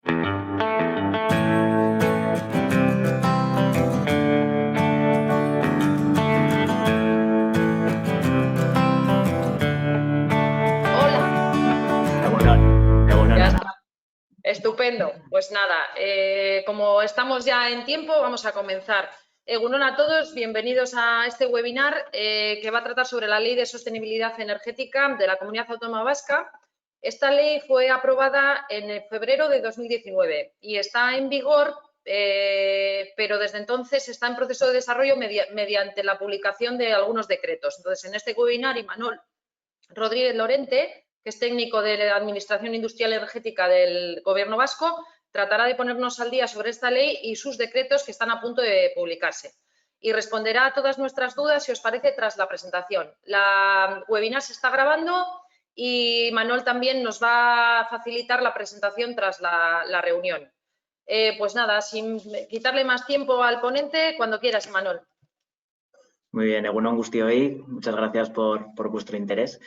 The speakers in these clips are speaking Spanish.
Ya está. Estupendo. Pues nada, como estamos ya en tiempo, vamos a comenzar. Egunon a todos, bienvenidos a este webinar que va a tratar sobre la Ley de Sostenibilidad Energética de la Comunidad Autónoma Vasca. Esta ley fue aprobada en febrero de 2019 y está en vigor, pero desde entonces está en proceso de desarrollo mediante la publicación de algunos decretos. Entonces, en este webinar, Imanol Rodríguez Lorente, que es técnico de la Administración Industrial Energética del Gobierno vasco, tratará de ponernos al día sobre esta ley y sus decretos que están a punto de publicarse. Y responderá a todas nuestras dudas, si os parece, tras la presentación. La webinar se está grabando y Manuel también nos va a facilitar la presentación tras la reunión. Pues nada, sin quitarle más tiempo al ponente, cuando quieras, Manuel. Muy bien, egunon guztioi, muchas gracias por vuestro interés.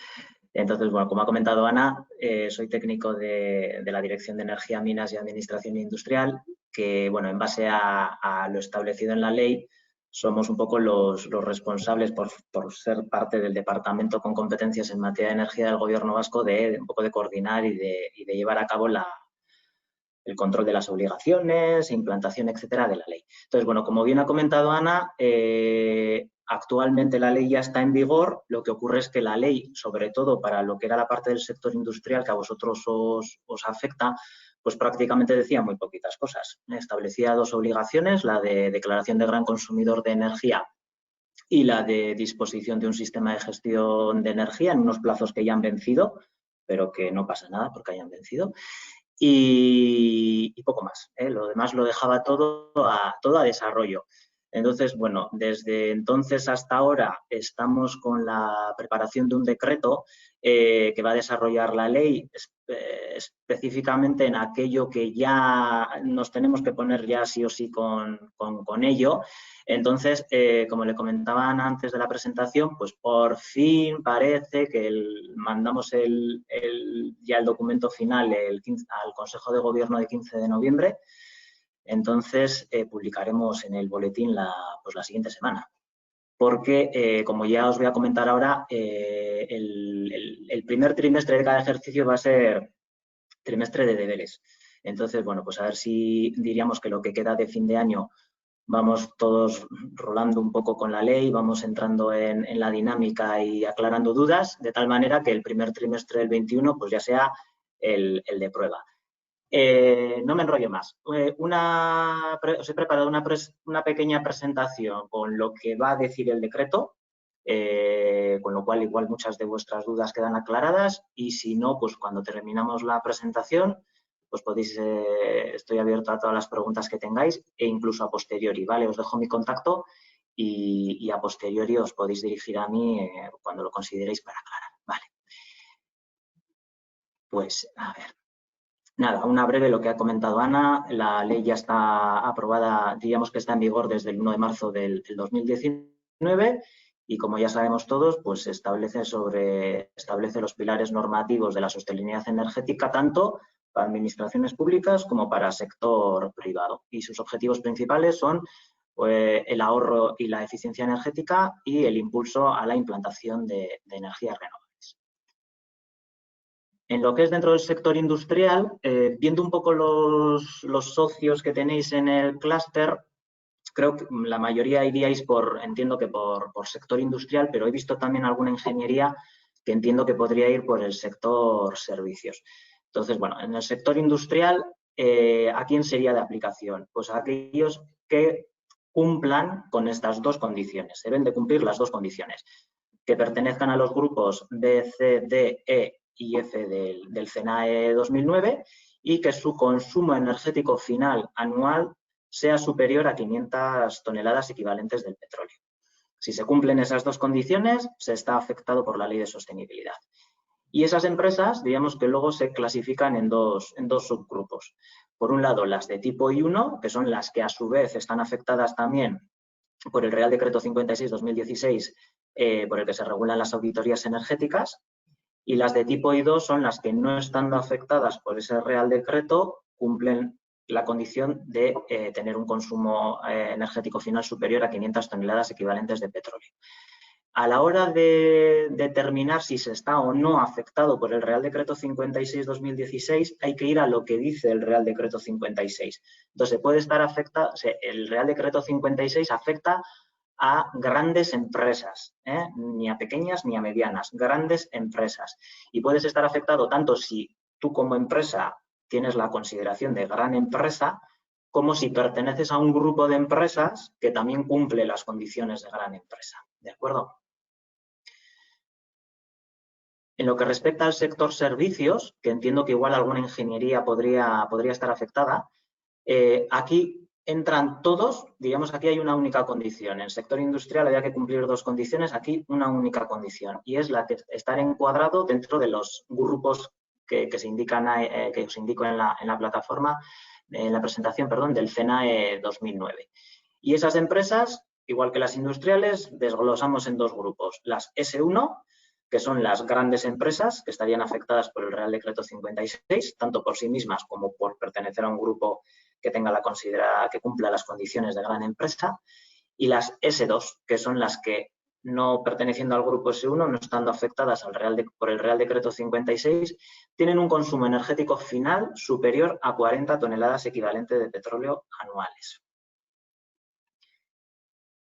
Entonces, bueno, como ha comentado Ana, soy técnico de la Dirección de Energía, Minas y Administración Industrial, que, bueno, en base a lo establecido en la ley, somos un poco los responsables por ser parte del departamento con competencias en materia de energía del Gobierno vasco de un poco de coordinar y de llevar a cabo el control de las obligaciones, implantación, etcétera, de la ley. Entonces, bueno, como bien ha comentado Ana, actualmente la ley ya está en vigor. Lo que ocurre es que la ley, sobre todo para lo que era la parte del sector industrial que a vosotros os afecta, pues prácticamente decía muy poquitas cosas. Establecía dos obligaciones, la de declaración de gran consumidor de energía y la de disposición de un sistema de gestión de energía en unos plazos que ya han vencido, pero que no pasa nada porque hayan vencido. Y poco más. Lo demás lo dejaba todo a desarrollo. Entonces, bueno, desde entonces hasta ahora estamos con la preparación de un decreto que va a desarrollar la ley específicamente en aquello que ya nos tenemos que poner ya sí o sí con ello. Entonces, como le comentaban antes de la presentación, pues por fin parece que mandamos ya el documento final al Consejo de Gobierno de 15 de noviembre. Entonces, publicaremos en el boletín la siguiente semana. Porque, como ya os voy a comentar ahora, el primer trimestre de cada ejercicio va a ser trimestre de deberes. Entonces, bueno, pues a ver si diríamos que lo que queda de fin de año vamos todos rolando un poco con la ley, vamos entrando en la dinámica y aclarando dudas, de tal manera que el primer trimestre del 21 pues ya sea el de prueba. No me enrollo más. Os he preparado una pequeña presentación con lo que va a decir el decreto, con lo cual igual muchas de vuestras dudas quedan aclaradas y si no, pues cuando terminamos la presentación, pues podéis, estoy abierto a todas las preguntas que tengáis e incluso a posteriori, ¿vale? Os dejo mi contacto y a posteriori os podéis dirigir a mí cuando lo consideréis para aclarar, ¿vale? Pues, a ver. Nada, una breve lo que ha comentado Ana. La ley ya está aprobada, diríamos que está en vigor desde el 1 de marzo del 2019 y como ya sabemos todos, pues establece los pilares normativos de la sostenibilidad energética tanto para administraciones públicas como para sector privado. Y sus objetivos principales son el ahorro y la eficiencia energética y el impulso a la implantación de energías renovables. En lo que es dentro del sector industrial, viendo un poco los socios que tenéis en el clúster, creo que la mayoría iríais entiendo que por sector industrial, pero he visto también alguna ingeniería que entiendo que podría ir por el sector servicios. Entonces, bueno, en el sector industrial, ¿a quién sería de aplicación? Pues a aquellos que cumplan con estas dos condiciones. Deben de cumplir las dos condiciones. Que pertenezcan a los grupos B, C, D, E y F del CENAE 2009 y que su consumo energético final anual sea superior a 500 toneladas equivalentes del petróleo. Si se cumplen esas dos condiciones, se está afectado por la ley de sostenibilidad. Y esas empresas, digamos que luego se clasifican en dos subgrupos. Por un lado, las de tipo I1, que son las que a su vez están afectadas también por el Real Decreto 56/2016, por el que se regulan las auditorías energéticas, y las de tipo I2 son las que no estando afectadas por ese Real Decreto cumplen la condición de tener un consumo energético final superior a 500 toneladas equivalentes de petróleo. A la hora de determinar si se está o no afectado por el Real Decreto 56/2016, hay que ir a lo que dice el Real Decreto 56. Entonces, puede estar afectado, el Real Decreto 56 afecta a grandes empresas, ni a pequeñas ni a medianas, grandes empresas. Y puedes estar afectado tanto si tú como empresa tienes la consideración de gran empresa, como si perteneces a un grupo de empresas que también cumple las condiciones de gran empresa. ¿De acuerdo? En lo que respecta al sector servicios, que entiendo que igual alguna ingeniería podría estar afectada, aquí entran todos, digamos que aquí hay una única condición. En el sector industrial había que cumplir dos condiciones, aquí una única condición, y es la de estar encuadrado dentro de los grupos que os indico en la plataforma, en la presentación, perdón, del CENAE 2009. Y esas empresas, igual que las industriales, desglosamos en dos grupos. Las S1, que son las grandes empresas que estarían afectadas por el Real Decreto 56, tanto por sí mismas como por pertenecer a un grupo que que cumpla las condiciones de gran empresa, y las S2, que son las que, no perteneciendo al grupo S1, no estando afectadas por el Real Decreto 56, tienen un consumo energético final superior a 40 toneladas equivalentes de petróleo anuales.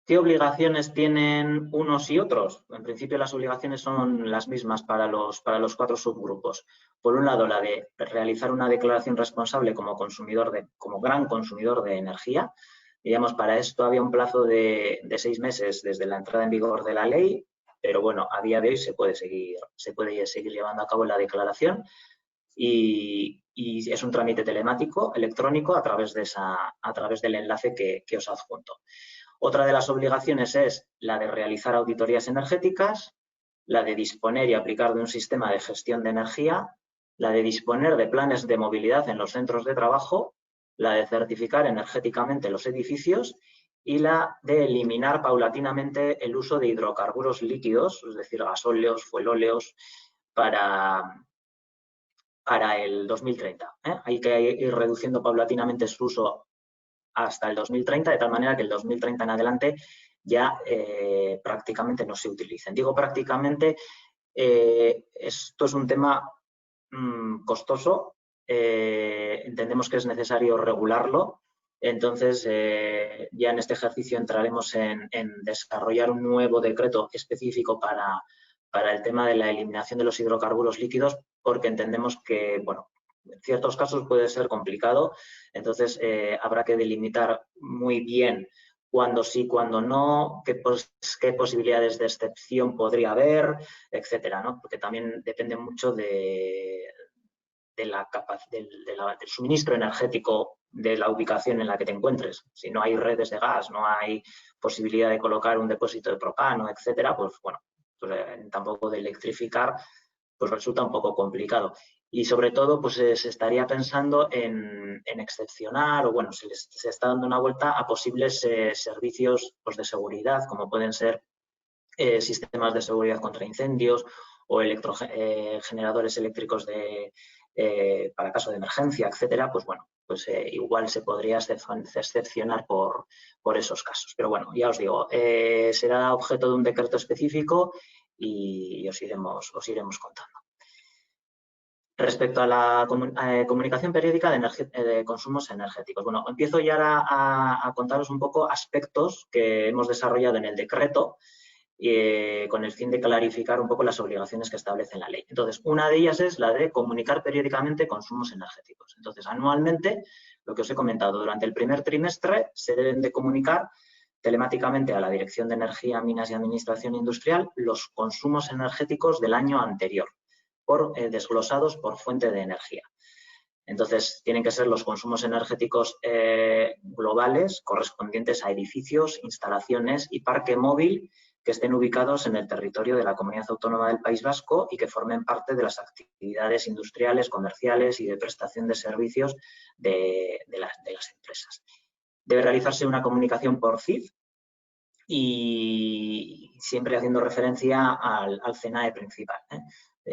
¿Qué obligaciones tienen unos y otros? En principio las obligaciones son las mismas para los cuatro subgrupos. Por un lado, la de realizar una declaración responsable como gran consumidor de energía. Digamos, para esto había un plazo de 6 meses desde la entrada en vigor de la ley, pero bueno, a día de hoy se puede seguir llevando a cabo la declaración y es un trámite telemático, electrónico, a través del enlace que os adjunto. Otra de las obligaciones es la de realizar auditorías energéticas, la de disponer y aplicar de un sistema de gestión de energía, la de disponer de planes de movilidad en los centros de trabajo, la de certificar energéticamente los edificios y la de eliminar paulatinamente el uso de hidrocarburos líquidos, es decir, gasóleos, fuelóleos, para el 2030. Hay que ir reduciendo paulatinamente su uso hasta el 2030, de tal manera que el 2030 en adelante ya prácticamente no se utilicen. Digo prácticamente, esto es un tema costoso, entendemos que es necesario regularlo, entonces ya en este ejercicio entraremos en desarrollar un nuevo decreto específico para el tema de la eliminación de los hidrocarburos líquidos, porque entendemos que, bueno, en ciertos casos puede ser complicado, entonces habrá que delimitar muy bien cuándo sí, cuándo no, qué posibilidades de excepción podría haber, etcétera, ¿no? Porque también depende mucho del suministro energético de la ubicación en la que te encuentres. Si no hay redes de gas, no hay posibilidad de colocar un depósito de propano, etcétera, pues bueno, tampoco de electrificar, pues resulta un poco complicado. Y sobre todo, pues se estaría pensando en excepcionar, o bueno, se está dando una vuelta a posibles servicios pues, de seguridad, como pueden ser sistemas de seguridad contra incendios o generadores eléctricos para caso de emergencia, etcétera. Pues bueno, pues igual se podría excepcionar por esos casos. Pero bueno, ya os digo, será objeto de un decreto específico y os iremos contando. Respecto a la comunicación periódica de consumos energéticos. Bueno, empiezo ya a contaros un poco aspectos que hemos desarrollado en el decreto con el fin de clarificar un poco las obligaciones que establece la ley. Entonces, una de ellas es la de comunicar periódicamente consumos energéticos. Entonces, anualmente, lo que os he comentado, durante el primer trimestre se deben de comunicar telemáticamente a la Dirección de Energía, Minas y Administración Industrial los consumos energéticos del año anterior, desglosados por fuente de energía. Entonces, tienen que ser los consumos energéticos globales correspondientes a edificios, instalaciones y parque móvil que estén ubicados en el territorio de la Comunidad Autónoma del País Vasco y que formen parte de las actividades industriales, comerciales y de prestación de servicios de las empresas. Debe realizarse una comunicación por CIF y siempre haciendo referencia al CENAE principal.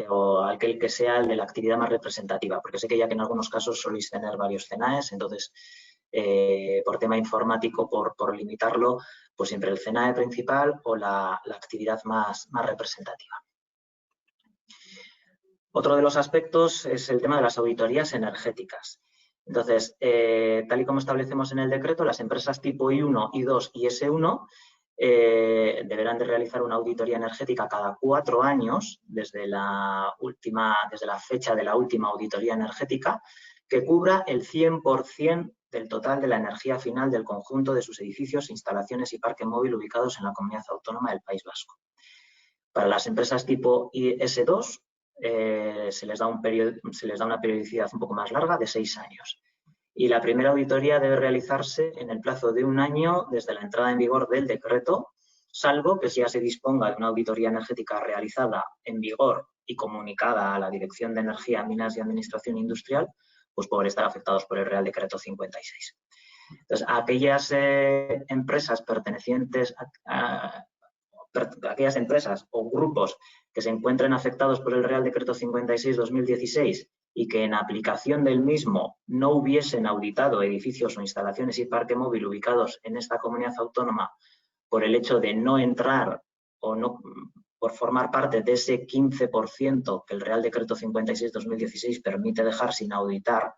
o aquel que sea el de la actividad más representativa, porque sé que ya que en algunos casos soléis tener varios CENAEs, entonces por tema informático, por limitarlo, pues siempre el CENAE principal o la actividad más representativa. Otro de los aspectos es el tema de las auditorías energéticas. Entonces, tal y como establecemos en el decreto, las empresas tipo I1, I2 y S1 deberán de realizar una auditoría energética cada 4 años desde la fecha de la última auditoría energética, que cubra el 100% del total de la energía final del conjunto de sus edificios, instalaciones y parque móvil ubicados en la Comunidad Autónoma del País Vasco. Para las empresas tipo S2 se les da una periodicidad un poco más larga de 6 años. Y la primera auditoría debe realizarse en el plazo de 1 año desde la entrada en vigor del decreto, salvo que ya se disponga de una auditoría energética realizada en vigor y comunicada a la Dirección de Energía, Minas y Administración Industrial, pues por estar afectados por el Real Decreto 56. Entonces, aquellas empresas pertenecientes aquellas empresas o grupos que se encuentren afectados por el Real Decreto 56/2016 y que en aplicación del mismo no hubiesen auditado edificios o instalaciones y parque móvil ubicados en esta comunidad autónoma por el hecho de no entrar o no por formar parte de ese 15% que el Real Decreto 56/2016 permite dejar sin auditar,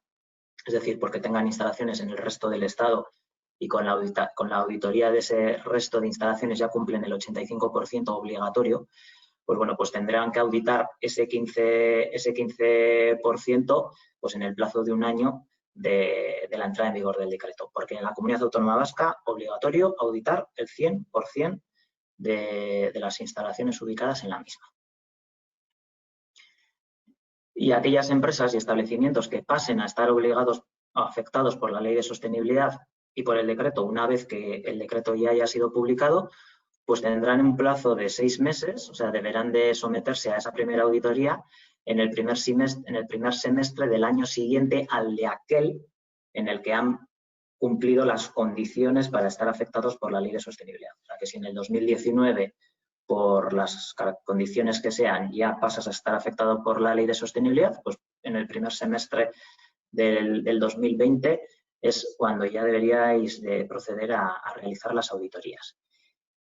es decir, porque tengan instalaciones en el resto del Estado y con la auditoría de ese resto de instalaciones ya cumplen el 85% obligatorio, pues bueno, pues tendrán que auditar ese 15% pues en el plazo de 1 año de la entrada en vigor del decreto, porque en la Comunidad Autónoma Vasca obligatorio auditar el 100% de las instalaciones ubicadas en la misma. Y aquellas empresas y establecimientos que pasen a estar afectados por la Ley de Sostenibilidad y por el decreto, una vez que el decreto ya haya sido publicado, pues tendrán un plazo de 6 meses, o sea, deberán de someterse a esa primera auditoría en el primer semestre del año siguiente al de aquel en el que han cumplido las condiciones para estar afectados por la Ley de Sostenibilidad. O sea, que si en el 2019, por las condiciones que sean, ya pasas a estar afectado por la Ley de Sostenibilidad, pues en el primer semestre del 2020 es cuando ya deberíais de proceder a realizar las auditorías.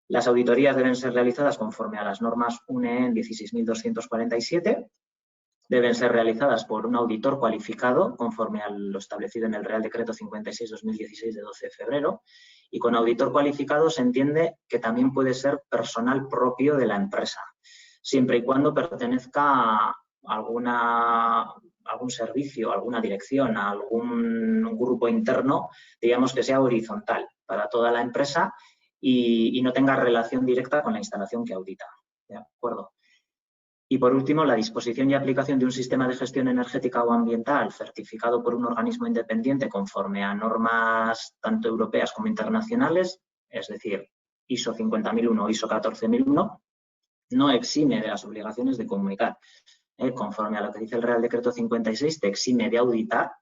Las auditorías deben ser realizadas conforme a las normas UNE 16.247, deben ser realizadas por un auditor cualificado conforme a lo establecido en el Real Decreto 56/2016 de 12 de febrero, y con auditor cualificado se entiende que también puede ser personal propio de la empresa, siempre y cuando pertenezca a algún servicio, alguna dirección, a algún grupo interno, digamos que sea horizontal para toda la empresa y no tenga relación directa con la instalación que audita. ¿De acuerdo? Y por último, la disposición y aplicación de un sistema de gestión energética o ambiental certificado por un organismo independiente conforme a normas tanto europeas como internacionales, es decir, ISO 50001 o ISO 14001, no exime de las obligaciones de comunicar. Conforme a lo que dice el Real Decreto 56, te exime de auditar,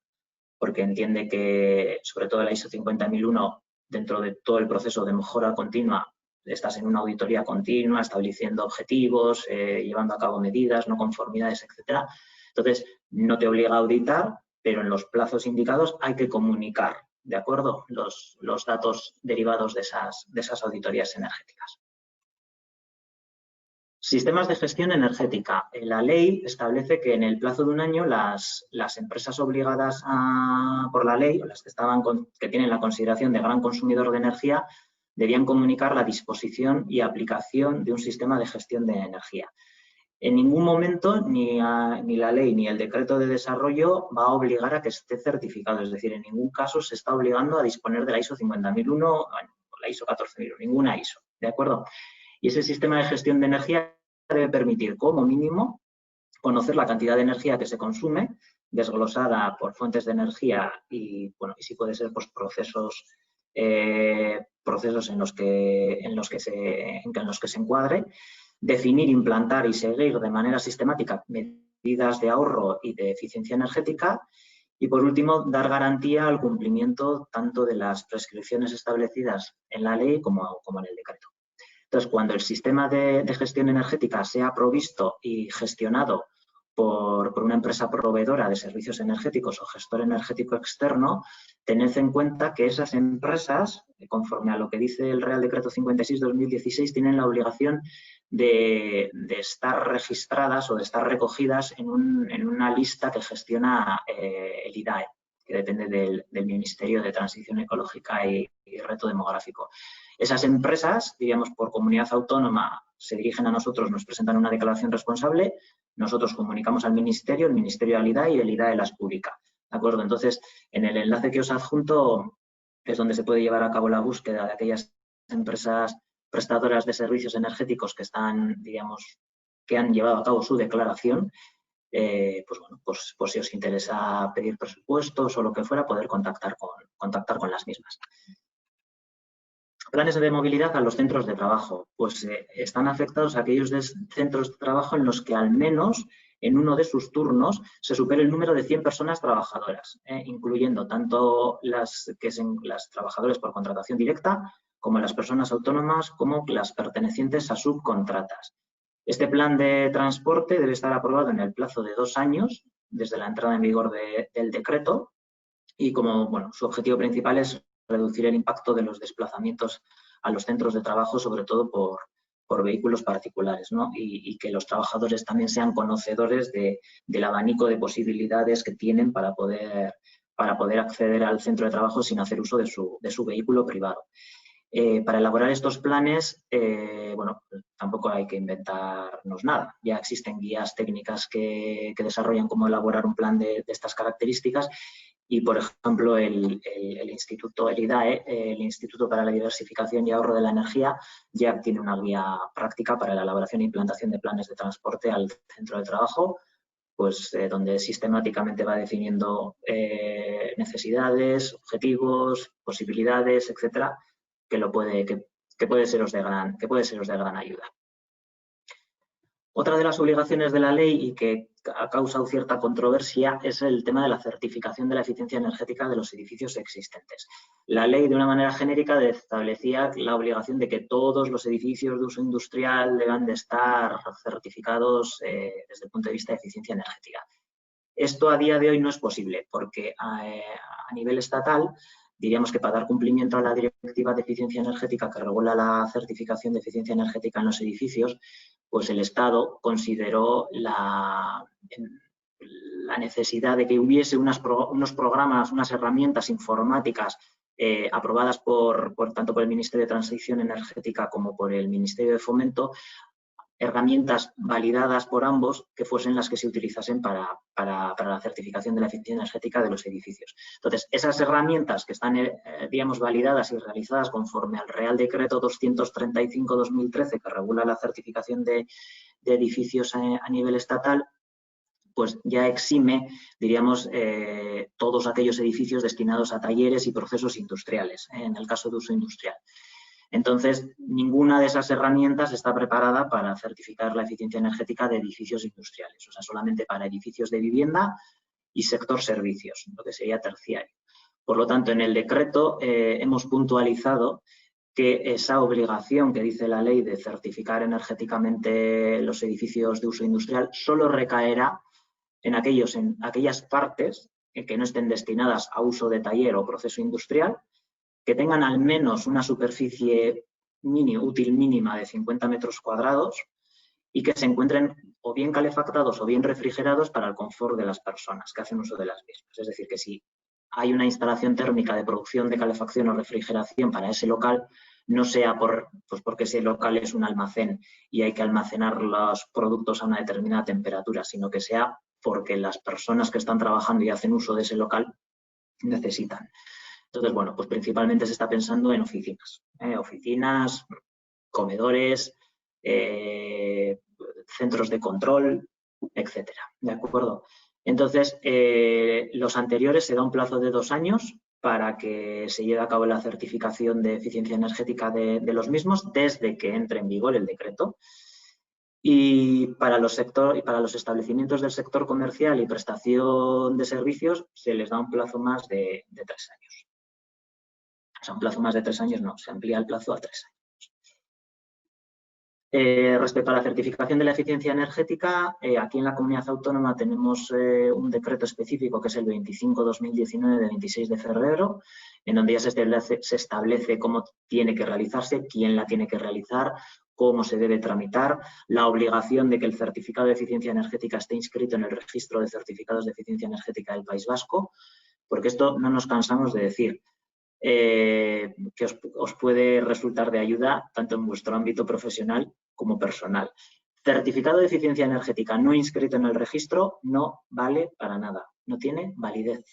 porque entiende que, sobre todo la ISO 50001, dentro de todo el proceso de mejora continua, estás en una auditoría continua, estableciendo objetivos, llevando a cabo medidas, no conformidades, etcétera. Entonces, no te obliga a auditar, pero en los plazos indicados hay que comunicar, ¿de acuerdo?, los datos derivados de esas auditorías energéticas. Sistemas de gestión energética. La ley establece que en el plazo de 1 año las empresas obligadas por la ley, o las que tienen la consideración de gran consumidor de energía, debían comunicar la disposición y aplicación de un sistema de gestión de energía. En ningún momento ni la ley ni el decreto de desarrollo va a obligar a que esté certificado, es decir, en ningún caso se está obligando a disponer de la ISO 50001 o la ISO 14001, ninguna ISO, ¿de acuerdo? Y ese sistema de gestión de energía debe permitir, como mínimo, conocer la cantidad de energía que se consume, desglosada por fuentes de energía y, bueno, y si puede ser, pues procesos en los que se encuadre, definir, implantar y seguir de manera sistemática medidas de ahorro y de eficiencia energética y, por último, dar garantía al cumplimiento tanto de las prescripciones establecidas en la ley como en el decreto. Entonces, cuando el sistema de gestión energética sea provisto y gestionado por una empresa proveedora de servicios energéticos o gestor energético externo, tened en cuenta que esas empresas, conforme a lo que dice el Real Decreto 56/2016, tienen la obligación de estar registradas o de estar recogidas en una lista que gestiona el IDAE, que depende del Ministerio de Transición Ecológica y Reto Demográfico. Esas empresas, diríamos, por comunidad autónoma, se dirigen a nosotros, nos presentan una declaración responsable, nosotros comunicamos al Ministerio, el Ministerio al IDAE y el IDAE las publica. ¿De acuerdo? Entonces, en el enlace que os adjunto es donde se puede llevar a cabo la búsqueda de aquellas empresas prestadoras de servicios energéticos que están, digamos, que han llevado a cabo su declaración. Pues bueno, pues si os interesa pedir presupuestos o lo que fuera, poder contactar con las mismas. Planes de movilidad a los centros de trabajo. Pues están afectados aquellos centros de trabajo en los que al menos en uno de sus turnos se supere el número de 100 personas trabajadoras, incluyendo tanto las trabajadoras por contratación directa, como las personas autónomas, como las pertenecientes a subcontratas. Este plan de transporte debe estar aprobado en el plazo de 2 años desde la entrada en vigor del decreto y su objetivo principal es reducir el impacto de los desplazamientos a los centros de trabajo, sobre todo por vehículos particulares, ¿no? Y que los trabajadores también sean conocedores del abanico de posibilidades que tienen para poder acceder al centro de trabajo sin hacer uso de su vehículo privado. Para elaborar estos planes, tampoco hay que inventarnos nada. Ya existen guías técnicas que desarrollan cómo elaborar un plan de estas características y, por ejemplo, el IDAE, el Instituto para la Diversificación y Ahorro de la Energía, ya tiene una guía práctica para la elaboración e implantación de planes de transporte al centro de trabajo, pues donde sistemáticamente va definiendo necesidades, objetivos, posibilidades, etcétera, que puede seros de gran ayuda. Otra de las obligaciones de la ley y que ha causado cierta controversia es el tema de la certificación de la eficiencia energética de los edificios existentes. La ley, de una manera genérica, establecía la obligación de que todos los edificios de uso industrial deban de estar certificados desde el punto de vista de eficiencia energética. Esto a día de hoy no es posible porque a nivel estatal, diríamos que para dar cumplimiento a la Directiva de Eficiencia Energética que regula la certificación de eficiencia energética en los edificios, pues el Estado consideró la necesidad de que hubiese unos programas, unas herramientas informáticas aprobadas tanto por el Ministerio de Transición Energética como por el Ministerio de Fomento, herramientas validadas por ambos que fuesen las que se utilizasen para la certificación de la eficiencia energética de los edificios. Entonces, esas herramientas que están, digamos, validadas y realizadas conforme al Real Decreto 235/2013 que regula la certificación de edificios a nivel estatal, pues ya exime, diríamos, todos aquellos edificios destinados a talleres y procesos industriales, en el caso de uso industrial. Entonces, ninguna de esas herramientas está preparada para certificar la eficiencia energética de edificios industriales, o sea, solamente para edificios de vivienda y sector servicios, lo que sería terciario. Por lo tanto, en el decreto hemos puntualizado que esa obligación que dice la ley de certificar energéticamente los edificios de uso industrial solo recaerá en aquellas partes que no estén destinadas a uso de taller o proceso industrial, que tengan al menos una superficie útil mínima de 50 metros cuadrados y que se encuentren o bien calefactados o bien refrigerados para el confort de las personas que hacen uso de las mismas. Es decir, que si hay una instalación térmica de producción de calefacción o refrigeración para ese local, no sea porque ese local es un almacén y hay que almacenar los productos a una determinada temperatura, sino que sea porque las personas que están trabajando y hacen uso de ese local necesitan. Entonces, bueno, pues principalmente se está pensando en oficinas, comedores, centros de control, etcétera. ¿De acuerdo? Entonces, los anteriores se da un plazo de 2 años para que se lleve a cabo la certificación de eficiencia energética de los mismos desde que entre en vigor el decreto. Y para los establecimientos del sector comercial y prestación de servicios se les da un plazo más de 3 años. O sea, un plazo más de 3 años no, se amplía el plazo a 3 años. Respecto a la certificación de la eficiencia energética, aquí en la comunidad autónoma tenemos un decreto específico que es el 25/2019 de 26 de febrero, en donde ya se establece cómo tiene que realizarse, quién la tiene que realizar, cómo se debe tramitar, la obligación de que el certificado de eficiencia energética esté inscrito en el registro de certificados de eficiencia energética del País Vasco, porque esto no nos cansamos de decir. Que os puede resultar de ayuda tanto en vuestro ámbito profesional como personal. Certificado de eficiencia energética no inscrito en el registro no vale para nada, no tiene validez.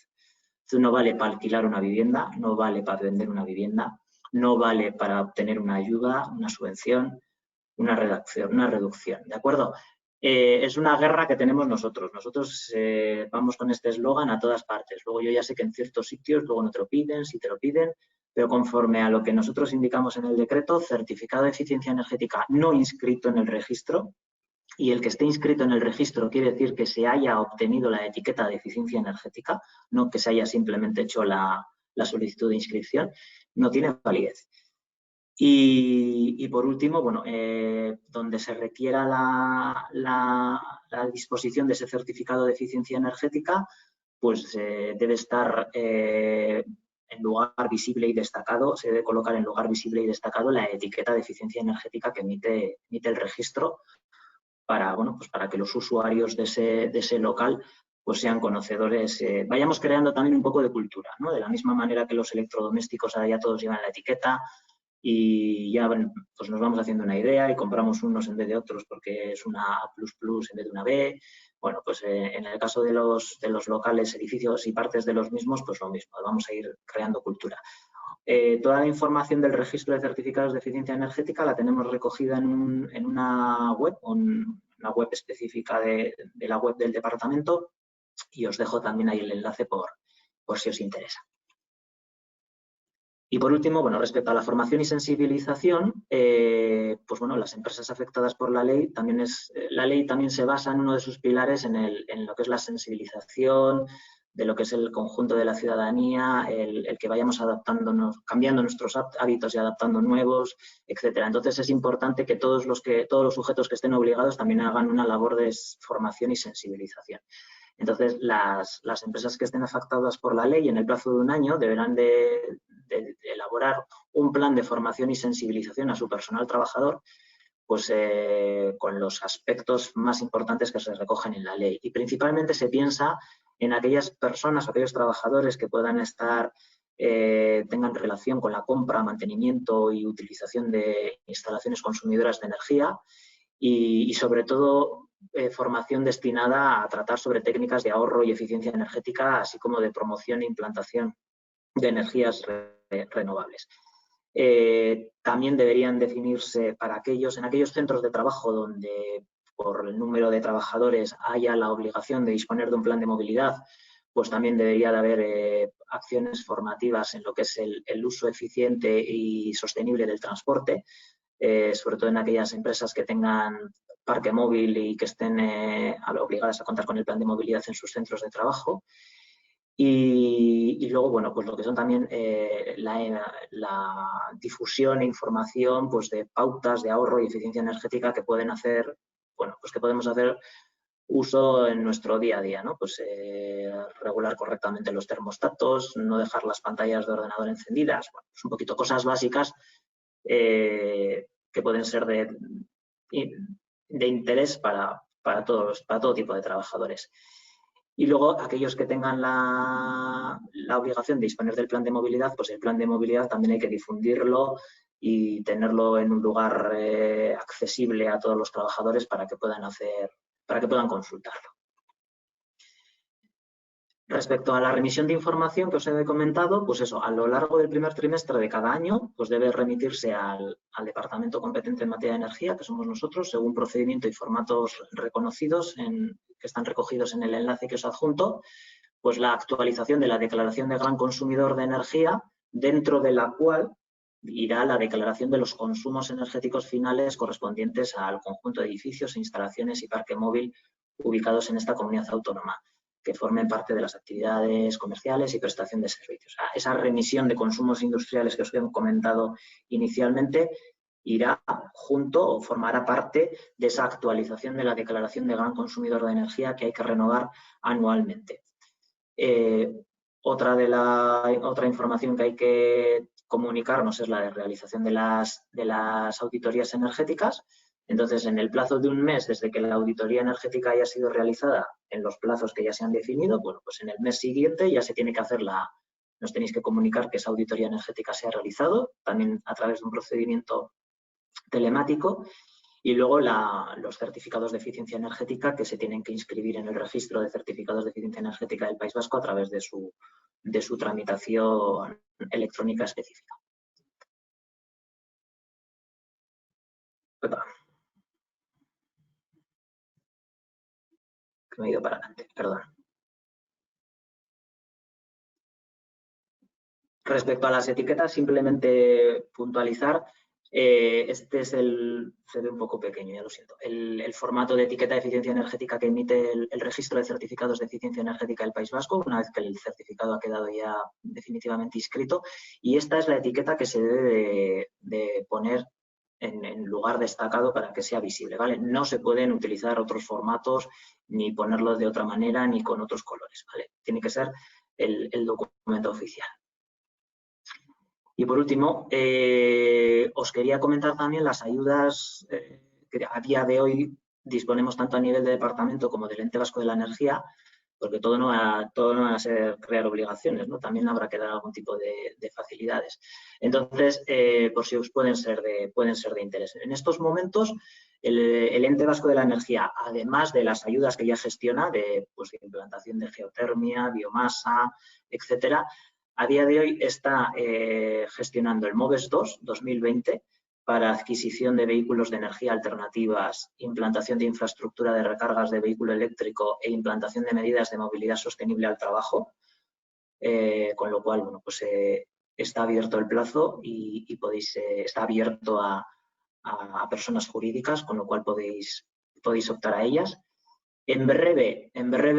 No vale para alquilar una vivienda, no vale para vender una vivienda, no vale para obtener una ayuda, una subvención, una reducción, ¿de acuerdo? Es una guerra que tenemos nosotros. Nosotros vamos con este eslogan a todas partes. Luego yo ya sé que en ciertos sitios luego no te lo piden, si te lo piden, pero conforme a lo que nosotros indicamos en el decreto, certificado de eficiencia energética no inscrito en el registro, y el que esté inscrito en el registro quiere decir que se haya obtenido la etiqueta de eficiencia energética, no que se haya simplemente hecho la solicitud de inscripción, no tiene validez. Y por último, bueno, donde se requiera la disposición de ese certificado de eficiencia energética, pues debe estar en lugar visible y destacado, se debe colocar en lugar visible y destacado la etiqueta de eficiencia energética que emite el registro para, bueno, pues para que los usuarios de ese local pues sean conocedores. Vayamos creando también un poco de cultura, ¿no? De la misma manera que los electrodomésticos ahora ya todos llevan la etiqueta, y ya pues nos vamos haciendo una idea y compramos unos en vez de otros porque es una A++ en vez de una B. Bueno, pues en el caso de los locales, edificios y partes de los mismos, pues lo mismo, vamos a ir creando cultura. Toda la información del registro de certificados de eficiencia energética la tenemos recogida en una web, una web específica de la web del departamento, y os dejo también ahí el enlace por si os interesa. Y por último, bueno, respecto a la formación y sensibilización, pues bueno, las empresas afectadas por la ley también se basa en uno de sus pilares en lo que es la sensibilización de lo que es el conjunto de la ciudadanía, el que vayamos adaptándonos, cambiando nuestros hábitos y adaptando nuevos, etcétera. Entonces es importante que todos los sujetos que estén obligados también hagan una labor de formación y sensibilización. Entonces, las empresas que estén afectadas por la ley en el plazo de un año deberán de elaborar un plan de formación y sensibilización a su personal trabajador, pues con los aspectos más importantes que se recogen en la ley. Y principalmente se piensa en aquellas personas, aquellos trabajadores que puedan tengan relación con la compra, mantenimiento y utilización de instalaciones consumidoras de energía, y sobre todo formación destinada a tratar sobre técnicas de ahorro y eficiencia energética, así como de promoción e implantación de energías renovables. También deberían definirse en aquellos centros de trabajo donde por el número de trabajadores haya la obligación de disponer de un plan de movilidad, pues también debería de haber acciones formativas en lo que es el uso eficiente y sostenible del transporte, sobre todo en aquellas empresas que tengan parque móvil y que estén obligadas a contar con el plan de movilidad en sus centros de trabajo. Y luego, bueno, pues lo que son también la difusión e información pues de pautas de ahorro y eficiencia energética que pueden hacer, bueno, pues que podemos hacer uso en nuestro día a día, ¿no? Pues regular correctamente los termostatos, no dejar las pantallas de ordenador encendidas, bueno, pues un poquito cosas básicas que pueden ser de interés para todo tipo de trabajadores. Y luego, aquellos que tengan la obligación de disponer del plan de movilidad, pues el plan de movilidad también hay que difundirlo y tenerlo en un lugar accesible a todos los trabajadores para que puedan consultarlo. Respecto a la remisión de información que os he comentado, pues eso, a lo largo del primer trimestre de cada año, pues debe remitirse al departamento competente en materia de energía, que somos nosotros, según procedimiento y formatos reconocidos que están recogidos en el enlace que os adjunto, pues la actualización de la declaración de gran consumidor de energía, dentro de la cual irá la declaración de los consumos energéticos finales correspondientes al conjunto de edificios, instalaciones y parque móvil ubicados en esta comunidad autónoma, que formen parte de las actividades comerciales y prestación de servicios. Esa remisión de consumos industriales que os he comentado inicialmente irá junto o formará parte de esa actualización de la declaración de gran consumidor de energía que hay que renovar anualmente. Otra información que hay que comunicarnos es la de realización de las auditorías energéticas. Entonces, en el plazo de un mes desde que la auditoría energética haya sido realizada, en los plazos que ya se han definido, bueno, pues en el mes siguiente ya se tiene que hacer nos tenéis que comunicar que esa auditoría energética se ha realizado, también a través de un procedimiento telemático, y luego los certificados de eficiencia energética que se tienen que inscribir en el registro de certificados de eficiencia energética del País Vasco a través de su tramitación electrónica específica. Que me he ido para adelante, perdón. Respecto a las etiquetas, simplemente puntualizar, este es se ve un poco pequeño, ya lo siento, el formato de etiqueta de eficiencia energética que emite el registro de certificados de eficiencia energética del País Vasco, una vez que el certificado ha quedado ya definitivamente inscrito, y esta es la etiqueta que se debe de poner en lugar destacado para que sea visible, ¿vale? No se pueden utilizar otros formatos, ni ponerlo de otra manera, ni con otros colores, ¿vale? Tiene que ser el documento oficial. Y por último, os quería comentar también las ayudas que a día de hoy disponemos tanto a nivel de departamento como del Ente Vasco de la Energía, porque todo no va a ser crear obligaciones, ¿no? También habrá que dar algún tipo de facilidades. Entonces, por si os pueden ser de interés. En estos momentos, el Ente Vasco de la Energía, además de las ayudas que ya gestiona, de implantación de geotermia, biomasa, etcétera, a día de hoy está gestionando el MOVES 2 2020 para adquisición de vehículos de energía alternativas, implantación de infraestructura de recargas de vehículo eléctrico e implantación de medidas de movilidad sostenible al trabajo, con lo cual, bueno, pues está abierto el plazo y está abierto a personas jurídicas, con lo cual podéis optar a ellas. En breve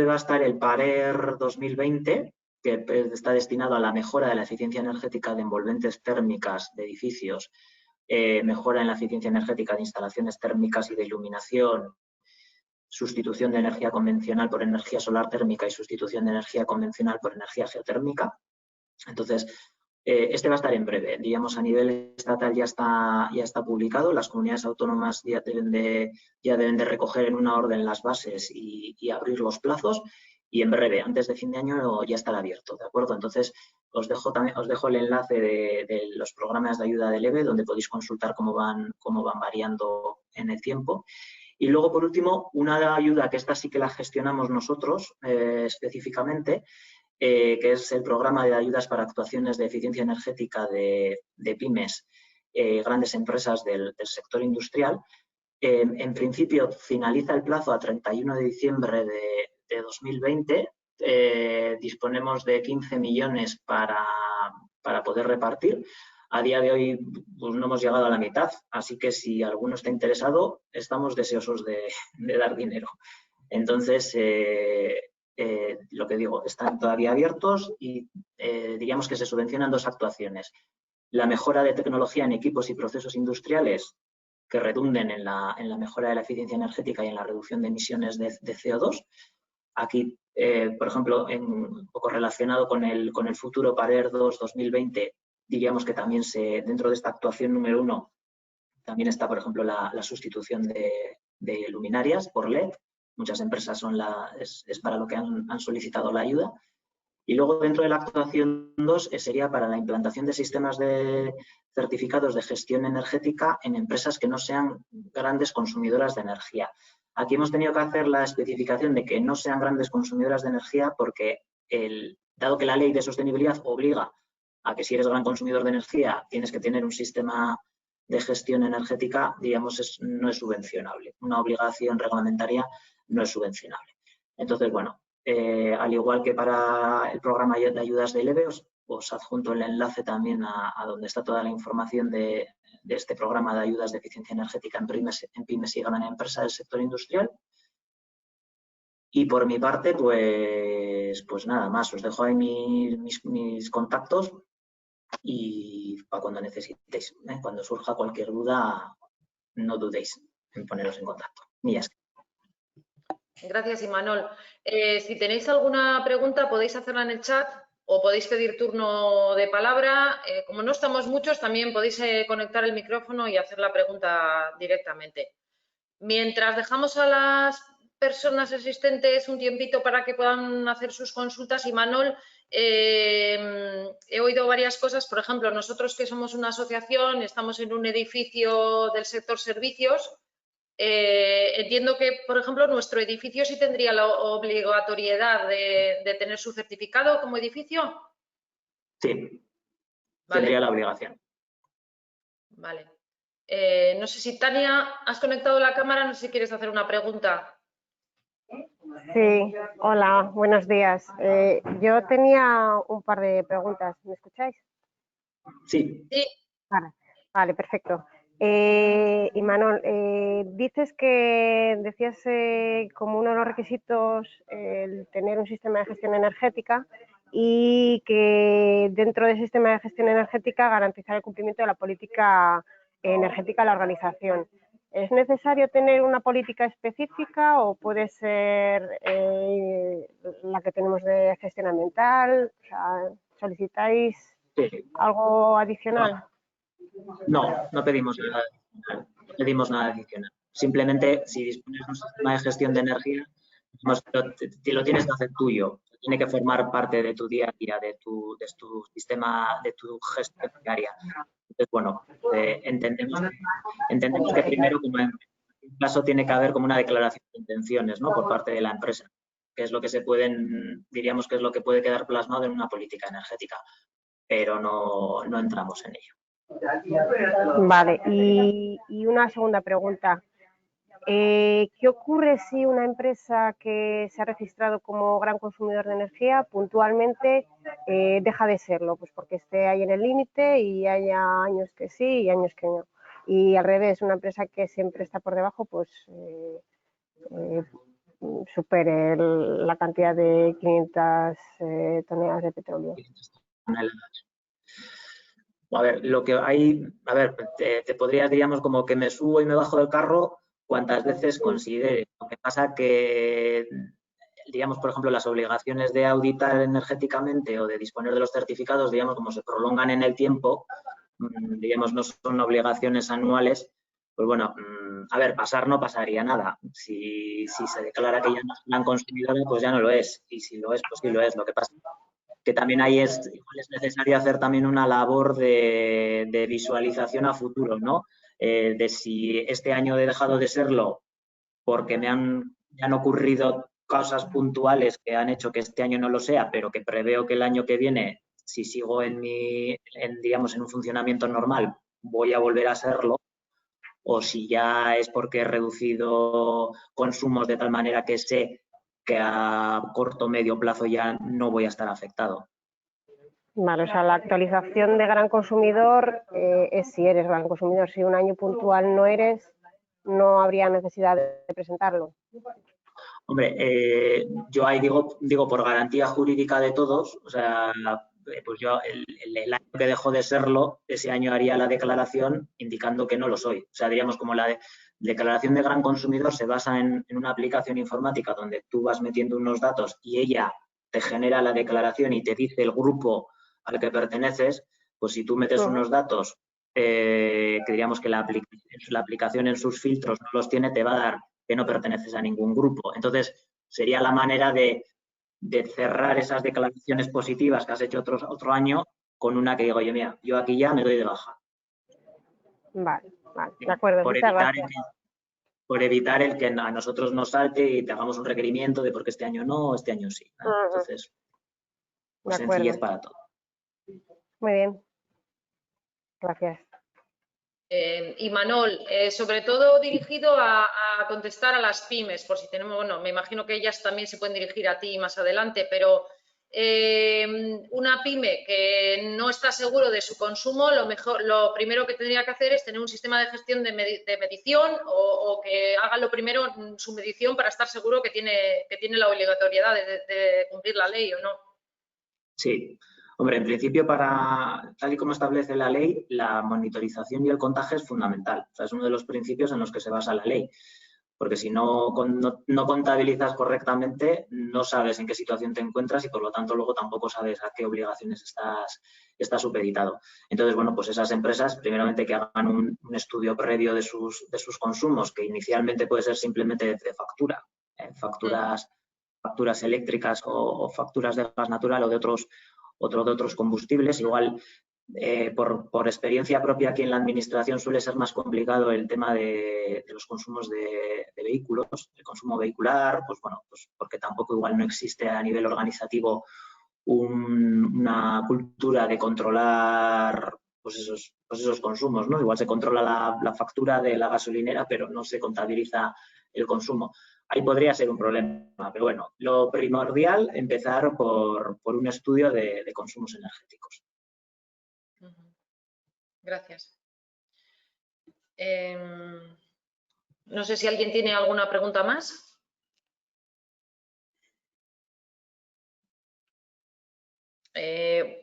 va a estar el PARER 2020, que está destinado a la mejora de la eficiencia energética de envolventes térmicas de edificios, mejora en la eficiencia energética de instalaciones térmicas y de iluminación, sustitución de energía convencional por energía solar térmica y sustitución de energía convencional por energía geotérmica. Entonces, este va a estar en breve. Digamos, a nivel estatal ya está publicado. Las comunidades autónomas ya deben de recoger en una orden las bases y abrir los plazos. Y en breve, antes de fin de año, ya estará abierto, ¿de acuerdo? Entonces, os dejo el enlace de los programas de ayuda del EVE, donde podéis consultar cómo van variando en el tiempo. Y luego, por último, una ayuda que esta sí que la gestionamos nosotros específicamente, que es el programa de ayudas para actuaciones de eficiencia energética de pymes, grandes empresas del sector industrial. En principio, finaliza el plazo a 31 de diciembre de 2020. Disponemos de 15 millones para poder repartir. A día de hoy pues, no hemos llegado a la mitad, así que si alguno está interesado, estamos deseosos de dar dinero. Entonces, lo que digo, están todavía abiertos y diríamos que se subvencionan dos actuaciones. La mejora de tecnología en equipos y procesos industriales que redunden en la mejora de la eficiencia energética y en la reducción de emisiones de CO2. Aquí, por ejemplo, un poco relacionado con el futuro PARER 2 2020, diríamos que también dentro de esta actuación número 1, también está, por ejemplo, la sustitución de luminarias por LED. Muchas empresas es para lo que han solicitado la ayuda. Y luego, dentro de la actuación 2, sería para la implantación de sistemas de certificados de gestión energética en empresas que no sean grandes consumidoras de energía. Aquí hemos tenido que hacer la especificación de que no sean grandes consumidoras de energía porque, dado que la ley de sostenibilidad obliga a que si eres gran consumidor de energía tienes que tener un sistema de gestión energética, digamos, no es subvencionable. Una obligación reglamentaria no es subvencionable. Entonces, bueno, al igual que para el programa de ayudas del EVE, os adjunto el enlace también a donde está toda la información de este programa de ayudas de eficiencia energética en pymes y gran empresa del sector industrial. Y por mi parte, pues nada más, os dejo ahí mis contactos y para cuando necesitéis. Cuando surja cualquier duda, no dudéis en poneros en contacto. Y ya está. Gracias, Imanol. Si tenéis alguna pregunta, podéis hacerla en el chat o podéis pedir turno de palabra. Como no estamos muchos, también podéis conectar el micrófono y hacer la pregunta directamente. Mientras dejamos a las personas existentes un tiempito para que puedan hacer sus consultas, Imanol, he oído varias cosas. Por ejemplo, nosotros que somos una asociación, estamos en un edificio del sector servicios. Entiendo que, por ejemplo, nuestro edificio sí tendría la obligatoriedad de tener su certificado como edificio. Sí, Vale. Tendría la obligación. Vale. No sé si, Tania, has conectado la cámara, no sé si quieres hacer una pregunta. Sí, hola, buenos días. Yo tenía un par de preguntas. ¿Me escucháis? Sí. Sí. Vale, perfecto. Imanol, decías como uno de los requisitos el tener un sistema de gestión energética y que dentro del sistema de gestión energética garantizar el cumplimiento de la política energética de la organización. ¿Es necesario tener una política específica o puede ser la que tenemos de gestión ambiental? O sea, ¿solicitáis algo adicional? No pedimos nada adicional. No pedimos nada adicional. Simplemente, si dispones de un sistema de gestión de energía, lo tienes que hacer tuyo. Tiene que formar parte de tu día a día, de tu sistema, de tu gestión diaria. Entonces, bueno, entendemos que primero, como en este caso, tiene que haber como una declaración de intenciones, ¿no?, por parte de la empresa, que es lo que diríamos que es lo que puede quedar plasmado en una política energética, pero no entramos en ello. Vale, y una segunda pregunta. ¿Qué ocurre si una empresa que se ha registrado como gran consumidor de energía puntualmente deja de serlo? Pues porque esté ahí en el límite y haya años que sí y años que no. Y al revés, una empresa que siempre está por debajo, pues supere la cantidad de 500 toneladas de petróleo. A ver, te podrías, diríamos, como que me subo y me bajo del carro cuantas veces considere. Lo que pasa que, digamos, por ejemplo, las obligaciones de auditar energéticamente o de disponer de los certificados, digamos, como se prolongan en el tiempo, digamos, no son obligaciones anuales, pues bueno, a ver, pasar no pasaría nada. Si se declara que ya no es gran consumidora, pues ya no lo es. Y si lo es, pues sí lo es. Lo que pasa que también ahí es necesario hacer también una labor de visualización a futuro, ¿no? De si este año he dejado de serlo porque me han ocurrido cosas puntuales que han hecho que este año no lo sea, pero que preveo que el año que viene, si sigo digamos, en un funcionamiento normal, voy a volver a serlo, o si ya es porque he reducido consumos de tal manera que sé que a corto o medio plazo ya no voy a estar afectado. Vale, o sea, la actualización de gran consumidor es si eres gran consumidor. Si un año puntual no eres, no habría necesidad de presentarlo. Hombre, yo ahí digo por garantía jurídica de todos, o sea, pues yo el año que dejo de serlo, ese año haría la declaración indicando que no lo soy. O sea, diríamos como la declaración de gran consumidor se basa en una aplicación informática donde tú vas metiendo unos datos y ella te genera la declaración y te dice el grupo al que perteneces. Pues si tú metes unos datos que diríamos que la aplicación en sus filtros no los tiene, te va a dar que no perteneces a ningún grupo. Entonces, sería la manera de cerrar esas declaraciones positivas que has hecho otro año con una que digo, oye, mira, yo aquí ya me doy de baja. Vale, de acuerdo, muchas gracias. Por evitar el que a nosotros nos salte y te hagamos un requerimiento de porque este año no, este año sí. Entonces, pues sencillez para todo. Muy bien. Gracias. Imanol, sobre todo dirigido a contestar a las pymes, por si tenemos, bueno, me imagino que ellas también se pueden dirigir a ti más adelante, pero una pyme que no está seguro de su consumo, lo primero que tendría que hacer es tener un sistema de gestión de medición o que haga lo primero su medición para estar seguro que tiene la obligatoriedad de cumplir la ley o no. Sí. Hombre, en principio, tal y como establece la ley, la monitorización y el contaje es fundamental. O sea, es uno de los principios en los que se basa la ley. Porque si no contabilizas correctamente, no sabes en qué situación te encuentras y, por lo tanto, luego tampoco sabes a qué obligaciones estás supeditado. Entonces, bueno, pues esas empresas, primeramente, que hagan un estudio previo de sus consumos, que inicialmente puede ser simplemente de factura, facturas eléctricas o facturas de gas natural o de otros combustibles. Igual, por experiencia propia aquí en la administración, suele ser más complicado el tema de los consumos de vehículos, el consumo vehicular, pues bueno, pues porque tampoco igual no existe a nivel organizativo una cultura de controlar pues esos consumos, ¿no? Igual se controla la factura de la gasolinera, pero no se contabiliza el consumo. Ahí podría ser un problema, pero bueno, lo primordial, empezar por un estudio de consumos energéticos. Gracias. No sé si alguien tiene alguna pregunta más.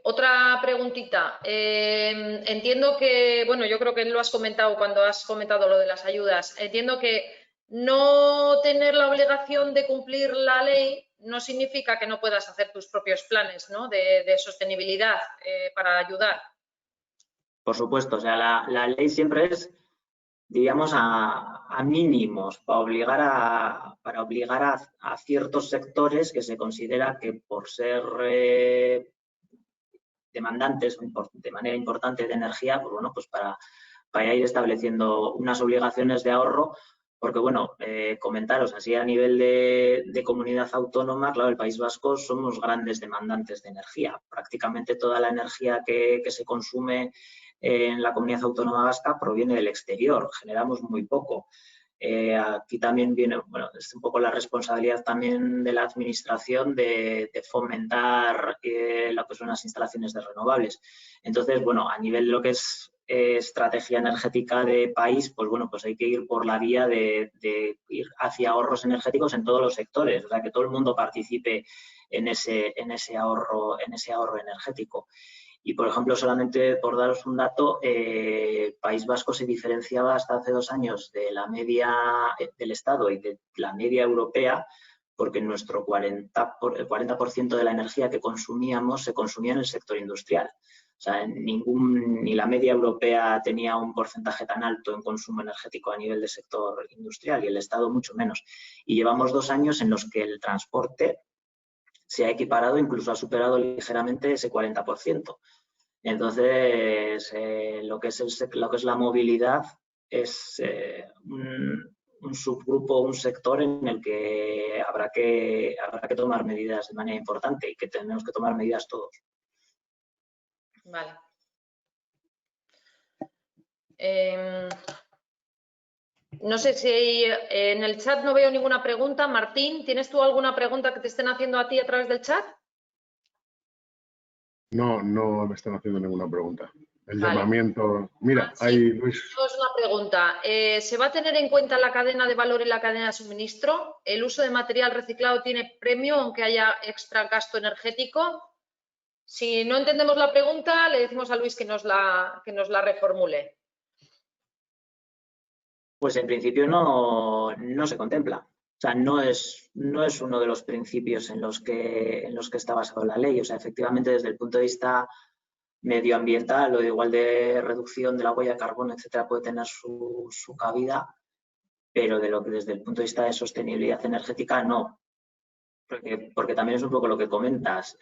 Otra preguntita. Entiendo que, bueno, yo creo que lo has comentado cuando has comentado lo de las ayudas. Entiendo que no tener la obligación de cumplir la ley no significa que no puedas hacer tus propios planes, ¿no?, de sostenibilidad para ayudar. Por supuesto, o sea, la ley siempre es, digamos, a mínimos para obligar a ciertos sectores que se considera que por ser demandantes de manera importante de energía, pues bueno, pues para ir estableciendo unas obligaciones de ahorro, porque bueno, comentaros así a nivel de comunidad autónoma, claro, el País Vasco somos grandes demandantes de energía. Prácticamente toda la energía que se consume en la comunidad autónoma vasca proviene del exterior, generamos muy poco. Aquí también viene, bueno, es un poco la responsabilidad también de la administración de fomentar lo que son las instalaciones de renovables. Entonces, bueno, a nivel de lo que es estrategia energética de país, pues bueno, pues hay que ir por la vía de ir hacia ahorros energéticos en todos los sectores, o sea, que todo el mundo participe en ese ahorro energético. Y, por ejemplo, solamente por daros un dato, País Vasco se diferenciaba hasta hace 2 años de la media del Estado y de la media europea, porque nuestro el 40% de la energía que consumíamos se consumía en el sector industrial. O sea, ni la media europea tenía un porcentaje tan alto en consumo energético a nivel de sector industrial y el Estado mucho menos. Y llevamos 2 años en los que el transporte se ha equiparado, incluso ha superado ligeramente ese 40%. Entonces, lo que es la movilidad es un subgrupo, un sector en el que habrá que tomar medidas de manera importante y que tenemos que tomar medidas todos. Vale. No sé si en el chat no veo ninguna pregunta. Martín, ¿tienes tú alguna pregunta que te estén haciendo a ti a través del chat? No, no me están haciendo ninguna pregunta. El Vale. llamamiento... Mira, Sí, hay Luis... es una pregunta. ¿Se va a tener en cuenta la cadena de valor y la cadena de suministro? ¿El uso de material reciclado tiene premio aunque haya extra gasto energético? Si no entendemos la pregunta, le decimos a Luis que nos la reformule. Pues en principio no se contempla. O sea, no es uno de los principios en los que está basado la ley. O sea, efectivamente, desde el punto de vista medioambiental o igual de reducción de la huella de carbono, etcétera, puede tener su cabida, pero desde el punto de vista de sostenibilidad energética no. Porque también es un poco lo que comentas.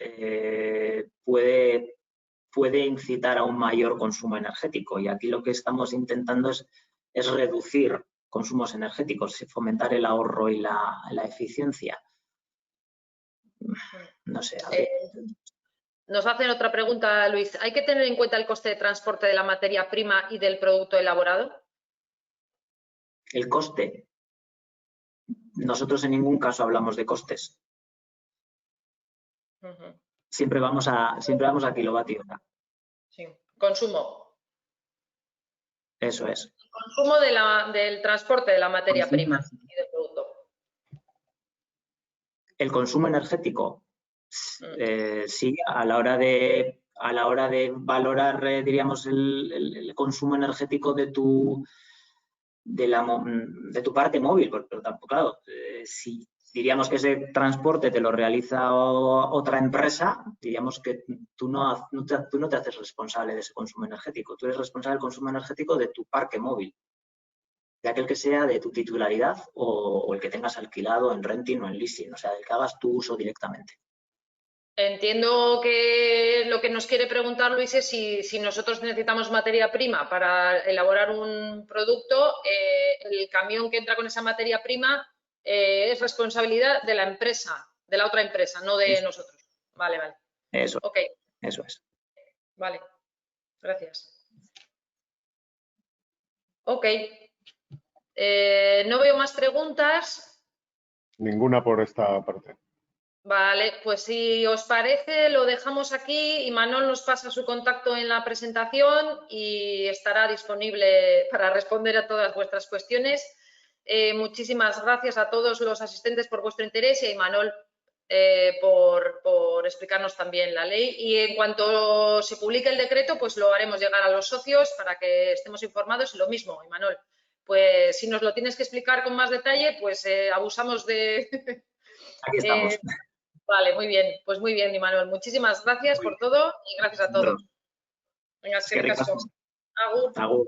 Puede incitar a un mayor consumo energético y aquí lo que estamos intentando es reducir consumos energéticos, fomentar el ahorro y la eficiencia. No sé. Nos hacen otra pregunta, Luis. ¿Hay que tener en cuenta el coste de transporte de la materia prima y del producto elaborado? El coste. Nosotros en ningún caso hablamos de costes. Siempre vamos a kilovatio hora. Sí. Consumo. Eso es. El consumo del transporte de la materia prima y del producto. El consumo energético. Sí, a la hora de a la hora de valorar, diríamos, el consumo energético de tu parque móvil, pero tampoco, claro, si diríamos que ese transporte te lo realiza otra empresa, diríamos que tú no te haces responsable de ese consumo energético, tú eres responsable del consumo energético de tu parque móvil, de aquel que sea de tu titularidad o el que tengas alquilado en renting o en leasing, o sea, del que hagas tu uso directamente. Entiendo que lo que nos quiere preguntar Luis es si nosotros necesitamos materia prima para elaborar un producto, el camión que entra con esa materia prima es responsabilidad de la empresa, de la otra empresa, no de nosotros. Vale, vale. Eso, ok. Eso es. Vale, gracias. Ok. No veo más preguntas. Ninguna por esta parte. Vale, pues si os parece lo dejamos aquí y Manuel nos pasa su contacto en la presentación y estará disponible para responder a todas vuestras cuestiones. Muchísimas gracias a todos los asistentes por vuestro interés y a Imanol por explicarnos también la ley. Y en cuanto se publique el decreto, pues lo haremos llegar a los socios para que estemos informados. Y lo mismo, Imanol, pues si nos lo tienes que explicar con más detalle, pues abusamos de... Aquí estamos. Vale, muy bien. Pues muy bien, Imanol. Muchísimas gracias por todo y gracias a todos. Venga, Qué ricas. Agur. Agur.